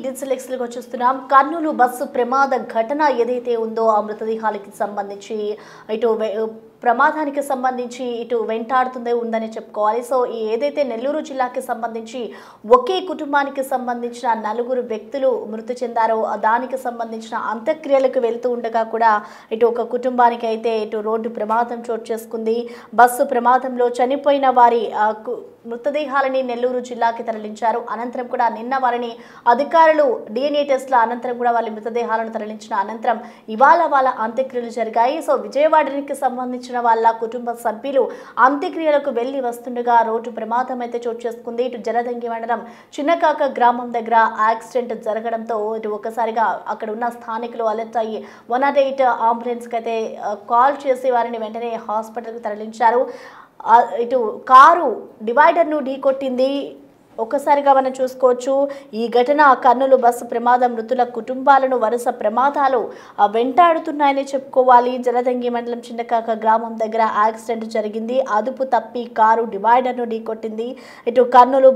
Digital ఎక్స్‌లో చూస్తున్నాం. Kurnool bus ప్రమాద ఘటన ఏదైతే ఉందో ఆ మృతదేహాలకి సంబంధించి ఇటు ప్రమాదానికి సంబంధించి ఇటు వెంటాడుతుందే ఉందని చెప్పుకోవాలి. సో ఏదైతే నెల్లూరు జిల్లాకి సంబంధించి ఒకే కుటుంబానికి సంబంధించిన 4 వ్యక్తులు మృతి చెందారో దానికి సంబంధించిన అంత్యక్రియలకు వెళ్తూ ఉండగా కూడా ఇటు ఒక కుటుంబానికి అయితే ఇటు రోడ్డు ప్రమాదం చోటు చేసుకుంది. బస్సు ప్రమాదంలో చనిపోయిన వారి మృతదేహాలని నెల్లూరు జిల్లాకి తరలించారు. అనంతరం కూడా నిన్న వారిని అధికారులు DNA టెస్ట్ల అనంతరం కూడా వాళ్ళ మృతదేహాలను తరలించిన అనంతరం ఇవాళ వాళ్ళ అంత్యక్రియలు జరిగాయి. సో విజయవాడకి సంబంధించిన వాళ్ళ కుటుంబ సభ్యులు అంత్యక్రియలకు వెళ్లి వస్తుండగా రోడ్డు ప్రమాదం అయితే చోటు చేసుకుంది. ఇటు జలదంగి మండలం చిన్నకాక గ్రామం దగ్గర యాక్సిడెంట్ జరగడంతో ఇటు ఒక్కసారిగా అక్కడ ఉన్న స్థానికులు అలర్ట్ అయ్యి 108 అంబులెన్స్కి అయితే కాల్ చేసి వారిని వెంటనే హాస్పిటల్కి తరలించారు. ఇటు కారు డివైడర్ను ఢీకొట్టింది. ఒక్కసారిగా మనం చూసుకోవచ్చు. ఈ ఘటన కర్నూలు బస్సు ప్రమాదం మృతుల కుటుంబాలను వరుస ప్రమాదాలు వెంటాడుతున్నాయని చెప్పుకోవాలి. జలదంగి మండలం చిన్నకాక గ్రామం దగ్గర యాక్సిడెంట్ జరిగింది. అదుపు తప్పి కారు డివైడర్ను ఢీకొట్టింది. ఇటు కర్నూలు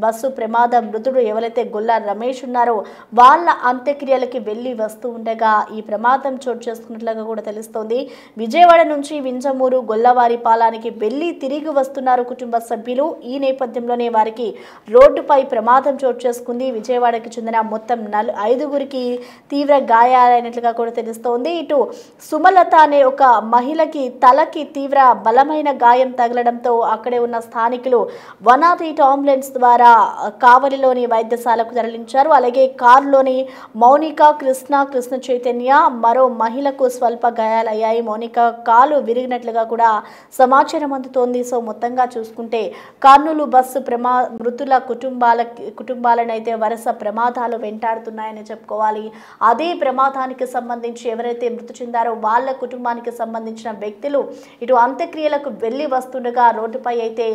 బస్సు ప్రమాదం మృతుడు ఎవరైతే గొల్ల రమేష్ ఉన్నారో వాళ్ళ అంత్యక్రియలకి వెళ్ళి వస్తూ ఉండగా ఈ ప్రమాదం చోటు చేసుకున్నట్లుగా కూడా తెలుస్తోంది. విజయవాడ నుంచి వింజమూరు గొల్లవారి పాలానికి వెళ్ళి తిరిగి వస్తున్నారు కుటుంబ సభ్యులు. ఈ నేపథ్యంలోనే వారికి రోడ్డుపై ప్రమాదం చోటు చేసుకుంది. విజయవాడకి చెందిన మొత్తం 5గురికి తీవ్ర గాయాలైనట్లుగా కూడా తెలుస్తోంది. ఇటు సుమలత అనే ఒక మహిళకి తలకి తీవ్ర బలమైన గాయం తగలడంతో అక్కడే ఉన్న స్థానికులు 108 అంబులెన్స్ ద్వారా కావలిలోని వైద్యశాలకు తరలించారు. అలాగే కారులోని మౌనిక, కృష్ణ చైతన్య మరో మహిళకు స్వల్ప గాయాలయ్యాయి. మౌనిక కాలు విరిగినట్లుగా కూడా సమాచారం అందుతోంది. సో మొత్తంగా చూసుకుంటే కర్నూలు బస్సు మృతుల కుటుంబాలను అయితే వరుస ప్రమాదాలు వెంటాడుతున్నాయని చెప్పుకోవాలి. అదే ప్రమాదానికి సంబంధించి ఎవరైతే మృతి చెందారో వాళ్ళ కుటుంబానికి సంబంధించిన వ్యక్తులు ఇటు అంత్యక్రియలకు వెళ్ళి వస్తుండగా రోడ్డుపై అయితే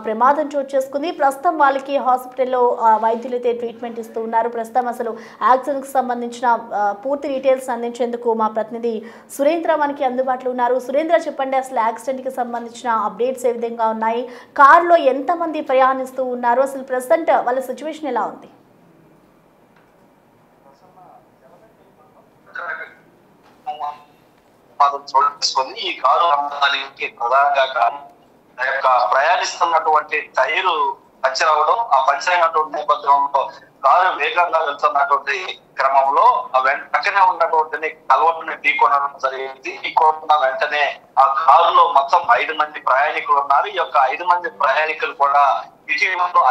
ప్రమాదం చోటు చేసుకుంది. ప్రస్తుతం వాళ్ళకి హాస్పిటల్లో వైద్యులు అయితే ట్రీట్మెంట్ ఇస్తూ ఉన్నారు. ప్రస్తుతం అసలు యాక్సిడెంట్కి సంబంధించిన పూర్తి డీటెయిల్స్ అందించేందుకు మా ప్రతినిధి సురేంద్ర మనకి అందుబాటులో ఉన్నారు. సురేంద్ర, చెప్పండి, అసలు యాక్సిడెంట్కి సంబంధించిన అప్డేట్స్ ఏ విధంగా ఉన్నాయి? కారులో ఎంతమంది ప్రయాణిస్తూ ఉన్నారు? అసలు ప్రెసెంట్ వాళ్ళ సిచ్యువేషన్ ఎలా ఉంది? ఈ కారు ప్రమాదానికి ప్రధానంగా ప్రయాణిస్తున్నటువంటి టైరు పంచర్ అవడం, ఆ పంచర్ అయినటువంటి నేపథ్యంలో కారు వేగంగా వెళ్తున్నటువంటి క్రమంలో పక్కనే ఉన్నటువంటి కలవట్టుని ఢీకొనడం జరిగింది. ఢీకొన్న వెంటనే ఆ కారులో మొత్తం 5 మంది ప్రయాణికులు ఉన్నారు. ఈ యొక్క 5 మంది ప్రయాణికులు కూడా ఇటీవల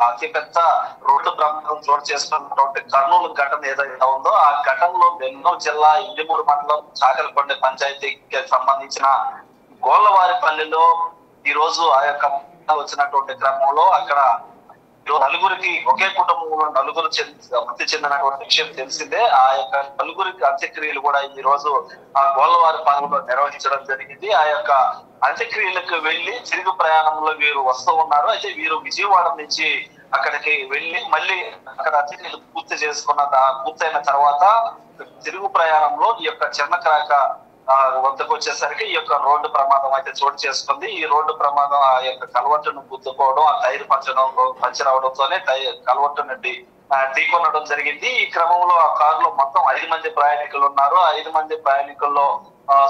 అతిపెద్ద రోడ్డు ప్రమాదం చోటు చేసుకున్నటువంటి కర్నూలు ఘటన ఏదైతే ఉందో ఆ ఘటనలో నెల్లూరు జిల్లా ఇంజమూరు మండలం చాకలకొండ పంచాయతీకి సంబంధించిన గోళ్లవారిపల్లిలో ఈ రోజు ఆ యొక్క వచ్చినటువంటి క్రమంలో అక్కడ 4గురికి ఒకే కుటుంబంలో 4గురు మృతి చెందినటువంటి విషయం తెలిసిందే. ఆ యొక్క 4గురికి అంత్యక్రియలు కూడా ఈ రోజు ఆ గోళ్లవారిపల్లిలో నిర్వహించడం జరిగింది. ఆ యొక్క అంత్యక్రియలకు వెళ్లి తిరుగు ప్రయాణంలో వీరు వస్తూ ఉన్నారు. అయితే వీరు విజయవాడ నుంచి అక్కడికి వెళ్లి మళ్ళీ అక్కడ అంత్యక్రియలు పూర్తయిన తర్వాత తిరుగు ప్రయాణంలో ఈ యొక్క చిన్నకాక వద్దకు వచ్చేసరికి ఈ యొక్క రోడ్డు ప్రమాదం అయితే చోటు చేసుకుంది. ఈ రోడ్డు ప్రమాదం ఆ యొక్క కలవట్టును గుద్దుకోవడం, ఆ టైర్ పంచర్ అవడంతోనే కలవట్టును ఢీకొనడం జరిగింది. ఈ క్రమంలో ఆ కారులో మొత్తం 5 మంది ప్రయాణికులు ఉన్నారు. 5 మంది ప్రయాణికుల్లో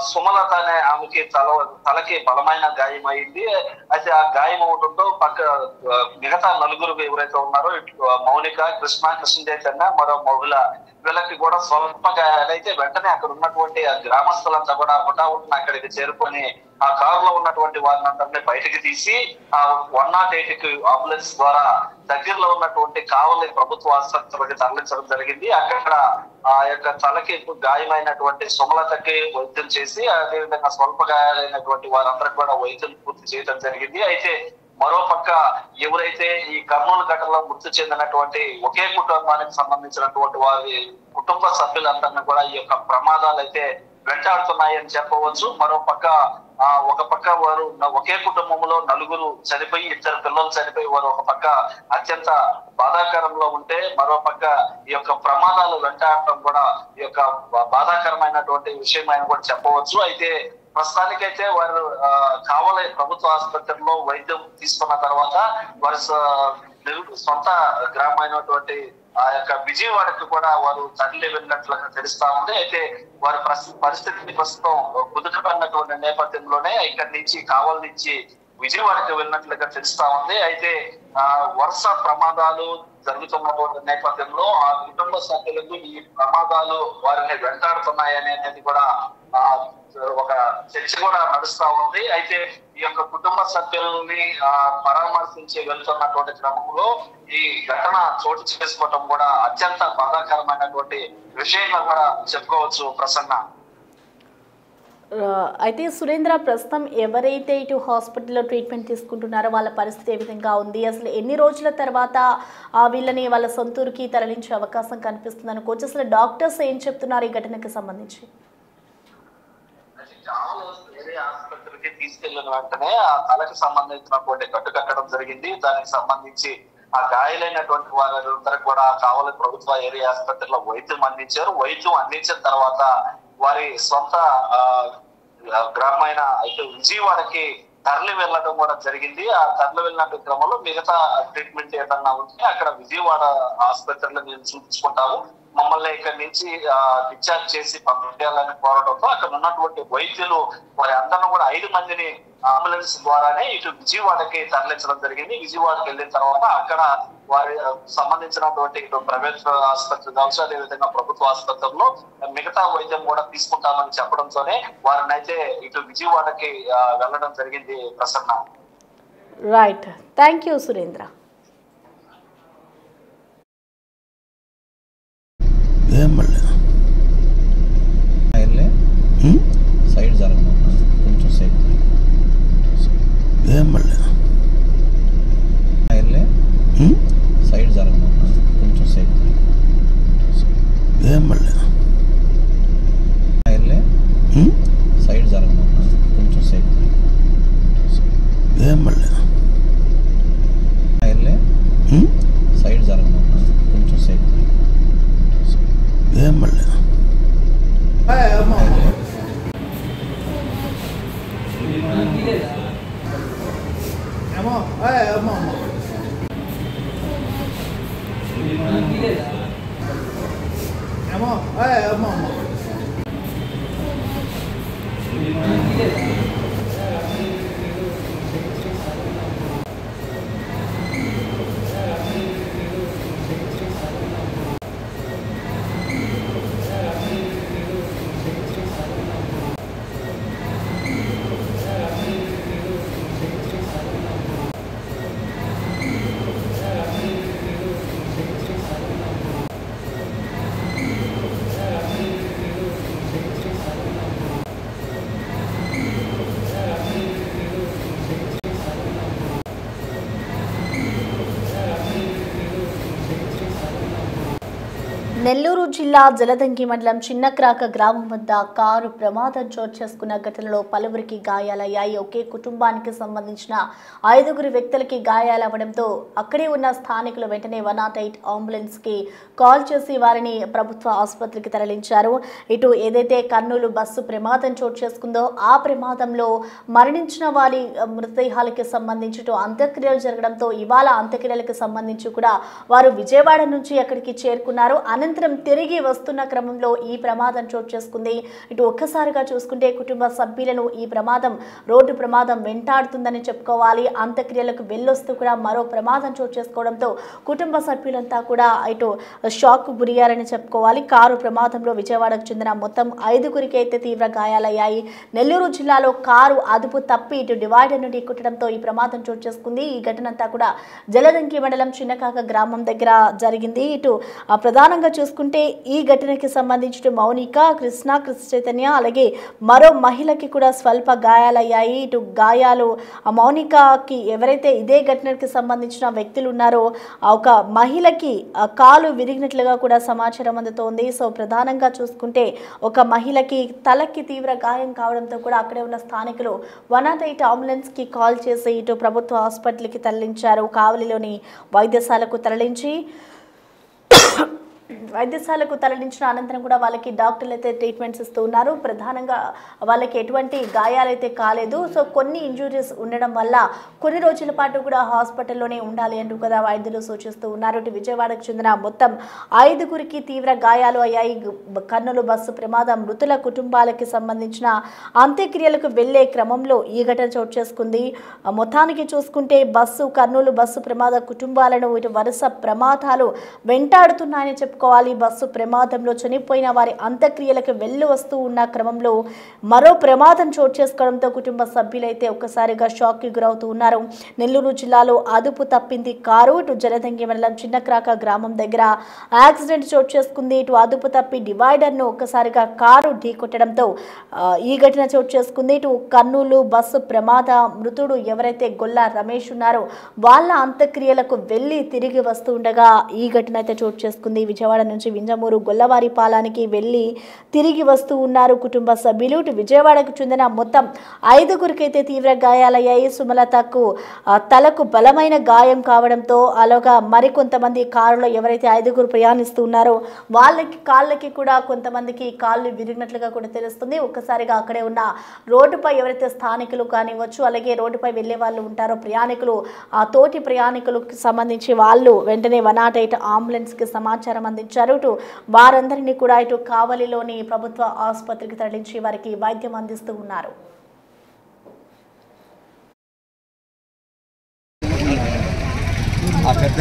సుమలత అనే ఆమెకి తలకి బలమైన గాయం అయింది. అయితే ఆ గాయం అవడంతో మిగతా 4గురు ఎవరైతే ఉన్నారో మౌనిక, కృష్ణ చైతన్య మరో మహిళ వీళ్ళకి కూడా స్వల్ప గాయాలు. అయితే వెంటనే అక్కడ ఉన్నటువంటి ఆ గ్రామస్తులంతా కూడా హుటాహుటిన అక్కడికి చేరుకొని ఆ కారులో ఉన్నటువంటి వారిని అందరినీ బయటకు తీసి ఆ 108 అంబులెన్స్ ద్వారా దగ్గరలో ఉన్నటువంటి కావలి ప్రభుత్వ ఆసుపత్రికి తరలించడం జరిగింది. అక్కడ ఆ యొక్క తలకి గాయమైనటువంటి సుమలతకి వైద్యం చేసి అదేవిధంగా స్వల్ప గాయాలైనటువంటి వారందరికి కూడా వైద్యం పూర్తి చేయడం జరిగింది. అయితే మరోపక్క ఎవరైతే ఈ కర్నూలు ఘటనలో మృతి చెందినటువంటి ఒకే కుటుంబానికి సంబంధించినటువంటి వారి కుటుంబ సభ్యులందరినీ కూడా ఈ యొక్క ప్రమాదాలు అయితే వెంటాడుతున్నాయని చెప్పవచ్చు. మరోపక్క ఒక పక్క వారు ఒకే కుటుంబంలో 4గురు చనిపోయి 2 పిల్లలు చనిపోయి వారు ఒక పక్క అత్యంత బాధాకరంలో ఉంటే మరో పక్క ఈ యొక్క ప్రమాదాలు వెంటాడటం కూడా ఈ యొక్క బాధాకరమైనటువంటి విషయం అని కూడా చెప్పవచ్చు. అయితే ప్రస్తుతానికైతే వారు కావలి ప్రభుత్వ ఆసుపత్రిలో వైద్యం తీసుకున్న తర్వాత వారి సొంత గ్రామమైనటువంటి ఆ యొక్క విజయవాడకు కూడా వారు తరలి వెళ్ళినట్లుగా తెలుస్తా ఉంది. అయితే వారి పరిస్థితిని ప్రస్తుతం కుదుటపడినటువంటి నేపథ్యంలోనే ఇక్కడి నుంచి కావలి నుంచి విజయవాడకు వెళ్ళినట్లుగా తెలుస్తా ఉంది. అయితే వరుస ప్రమాదాలు జరుగుతున్నటువంటి నేపథ్యంలో ఆ కుటుంబ సభ్యులకు ఈ ప్రమాదాలు వారిని వెంటాడుతున్నాయనేది కూడా ఒక చర్చ కూడా నడుస్తా ఉంది. అయితే ఈ యొక్క కుటుంబ సభ్యుల్ని పరామర్శించి వెళ్తున్నటువంటి క్రమంలో ఈ ఘటన చోటు చేసుకోవటం కూడా అత్యంత బాధాకరమైనటువంటి విషయంగా కూడా చెప్పుకోవచ్చు ప్రసన్న. అయితే సురేంద్ర, ప్రస్తుతం ఎవరైతే ఇటు హాస్పిటల్లో ట్రీట్మెంట్ తీసుకుంటున్నారో వాళ్ళ పరిస్థితి ఏ విధంగా ఉంది? అసలు ఎన్ని రోజుల తర్వాత వీళ్ళని వాళ్ళ సొంతూరుకి తరలించే అవకాశం కనిపిస్తుంది అనుకోవచ్చు? అసలు డాక్టర్స్ ఏం చెప్తున్నారు ఈ ఘటనకి సంబంధించి? ఆసుపత్రికి తీసుకెళ్లిన వెంటనే ఆ తలకు సంబంధించినటువంటి కట్టు కట్టడం జరిగింది. దానికి సంబంధించి ఆ గాయాలైనటువంటి వారందరూ కూడా కావలి ప్రభుత్వ ఏరియా ఆసుపత్రిలో వైద్యం అందించారు. వైద్యం అందించిన తర్వాత వారి సొంత గ్రామైన అయితే విజయవాడకి తరలి వెళ్ళడం కూడా జరిగింది. ఆ తరలి వెళ్ళిన క్రమంలో మిగతా ట్రీట్మెంట్ ఏదన్నా ఉంటే అక్కడ విజయవాడ ఆసుపత్రిలో మేము చూపించుకుంటాము, మమ్మల్ని ఇక్కడి నుంచి డిశ్చార్జ్ చేసి పంపించాలని కోరడంతో అక్కడ ఉన్నటువంటి వైద్యులు వారి అందరిని కూడా 5 మందిని అంబులెన్స్ ద్వారానే ఇటు విజయవాడకి తరలించడం జరిగింది. విజయవాడకి వెళ్ళిన తర్వాత అక్కడ వారి సంబంధించినటువంటి ఇటు ప్రైవేట్ ఆసుపత్రి కావచ్చు, అదేవిధంగా ప్రభుత్వ ఆసుపత్రుల్లో మిగతా వైద్యం కూడా తీసుకుంటామని చెప్పడంతోనే వారిని అయితే ఇటు విజయవాడకి వెళ్ళడం జరిగింది Prasanna. Right, thank you Surendra. Side జరగమన్నా కొంచెం సైడ్ సైడ్ జరగమన్నా కొంచెం సైడ్ సైడ్ జరగమన్నా కొంచెం సైడ్ సైడ్ జరగమన్నా కొంచెం సైడ్ నెల్లూరు జిల్లా జలదంకి మండలం చిన్నక్రాక గ్రామం వద్ద కారు ప్రమాదం చోటు చేసుకున్న ఘటనలో పలువురికి గాయాలయ్యాయి. ఒకే కుటుంబానికి సంబంధించిన 5 వ్యక్తులకి గాయాలవ్వడంతో అక్కడే ఉన్న స్థానికులు వెంటనే 108 అంబులెన్స్ కి కాల్ చేసి వారిని ప్రభుత్వ ఆసుపత్రికి తరలించారు. ఇటు ఏదైతే కర్నూలు బస్సు ప్రమాదం చోటు చేసుకుందో ఆ ప్రమాదంలో మరణించిన వారి మృతదేహాలకి సంబంధించి అంత్యక్రియలు జరగడంతో ఇవాళ అంత్యక్రియలకు సంబంధించి కూడా వారు విజయవాడ నుంచి అక్కడికి చేరుకున్నారు. అనంతరం తిరిగి వస్తున్న క్రమంలో ఈ ప్రమాదం చోటు చేసుకుంది. ఇటు ఒక్కసారిగా చూసుకుంటే కుటుంబ సభ్యులను ఈ ప్రమాదం రోడ్డు ప్రమాదం వెంటాడుతుందని చెప్పుకోవాలి. అంత్యక్రియలకు వెళ్ళొస్తూ కూడా మరో ప్రమాదం చోటు చేసుకోవడంతో కుటుంబ సభ్యులంతా కూడా ఇటు షాక్ గురయ్యారని చెప్పుకోవాలి. కారు ప్రమాదంలో విజయవాడకు చెందిన మొత్తం 5 అయితే తీవ్ర గాయాలయ్యాయి. నెల్లూరు జిల్లాలో కారు అదుపు తప్పి ఇటు డివైడర్ నుండి కుట్టడంతో ఈ ప్రమాదం చోటు చేసుకుంది. ఈ ఘటనంతా కూడా జలదంకి మండలం చిన్నకాక గ్రామం దగ్గర జరిగింది. ఇటు ప్రధానంగా చూసుకుంటే ఈ ఘటనకి సంబంధించి మౌనిక, కృష్ణ చైతన్య అలాగే మరో మహిళకి కూడా స్వల్ప గాయాలయ్యాయి. ఇటు గాయాలు మౌనికకి ఎవరైతే ఇదే ఘటనకి సంబంధించిన వ్యక్తులు ఉన్నారో ఒక మహిళకి కాలు విరిగినట్లుగా కూడా సమాచారం అందుతోంది. సో ప్రధానంగా చూసుకుంటే ఒక మహిళకి తలకి తీవ్ర గాయం కావడంతో కూడా అక్కడే ఉన్న స్థానికులు 108 అంబులెన్స్ కి కాల్ చేసి ఇటు ప్రభుత్వ హాస్పిటల్కి తరలించారు. కావలిలోని వైద్యశాలకు తరలించి వైద్యశాలకు తరలించిన అనంతరం కూడా వాళ్ళకి డాక్టర్లు అయితే ట్రీట్మెంట్స్ ఇస్తూ ఉన్నారు. ప్రధానంగా వాళ్ళకి ఎటువంటి గాయాలైతే కాలేదు. సో కొన్ని ఇంజురీస్ ఉండడం వల్ల కొన్ని రోజుల పాటు కూడా హాస్పిటల్లోనే ఉండాలి అంటూ కూడా వైద్యులు సూచిస్తూ ఉన్నారు. ఇటు విజయవాడకు చెందిన మొత్తం 5గురికి తీవ్ర గాయాలు అయ్యాయి. కర్నూలు బస్సు ప్రమాదం మృతుల కుటుంబాలకి సంబంధించిన అంత్యక్రియలకు వెళ్లే క్రమంలో ఈ ఘటన చోటు చేసుకుంది. మొత్తానికి చూసుకుంటే కర్నూలు బస్సు ప్రమాద కుటుంబాలను ఇటు వరుస ప్రమాదాలు వెంటాడుతున్నాయని చెప్పుకోవాలి. బస్సు ప్రమాదంలో చనిపోయిన వారి అంత్యక్రియలకు వెళ్లి వస్తూ ఉన్న క్రమంలో మరో ప్రమాదం చోటు చేసుకోవడంతో కుటుంబ సభ్యులైతే ఒక్కసారిగా షాక్ కి గురవుతూ ఉన్నారు. నెల్లూరు జిల్లాలో అదుపు తప్పింది కారు. ఇటు జలదంగి మండలం చిన్నక్రాక గ్రామం దగ్గర యాక్సిడెంట్ చోటు చేసుకుంది. ఇటు అదుపు తప్పి డివైడర్ ను ఒక్కసారిగా కారు ఢీకొట్టడంతో ఈ ఘటన చోటు చేసుకుంది. ఇటు కర్నూలు బస్సు ప్రమాద మృతుడు ఎవరైతే గొల్ల రమేష్ ఉన్నారో వాళ్ళ అంత్యక్రియలకు వెళ్లి తిరిగి వస్తూ ఉండగా ఈ ఘటన అయితే చోటు చేసుకుంది. విజయవాడ నుంచి వింజమూరు గొల్లవారి పాలానికి వెళ్లి తిరిగి వస్తూ ఉన్నారు కుటుంబ సభ్యులు. ఇటు విజయవాడకు చెందిన మొత్తం 5గురికైతే తీవ్ర గాయాలయ్యాయి. సుమలతకు తలకు బలమైన గాయం కావడంతో అలాగా మరికొంతమంది కారులో ఎవరైతే 5గురు ప్రయాణిస్తూ ఉన్నారో వాళ్ళకి కాళ్ళకి కూడా కొంతమందికి కాళ్ళు విరిగినట్లుగా కూడా తెలుస్తుంది. ఒక్కసారిగా అక్కడే ఉన్న రోడ్డుపై ఎవరైతే స్థానికులు కానివ్వచ్చు, అలాగే రోడ్డుపై వెళ్లే వాళ్ళు ఉంటారో ప్రయాణికులు, ఆ తోటి ప్రయాణికులకు సంబంధించి వాళ్ళు వెంటనే 108 అంబులెన్స్ కి సమాచారం అందించారు. ఇటు వారందరినీ కూడా ఇటు కావలిలోని ప్రభుత్వ ఆసుపత్రికి తరలించి వారికి వైద్యం అందిస్తూ ఉన్నారు. ఆ పెద్ద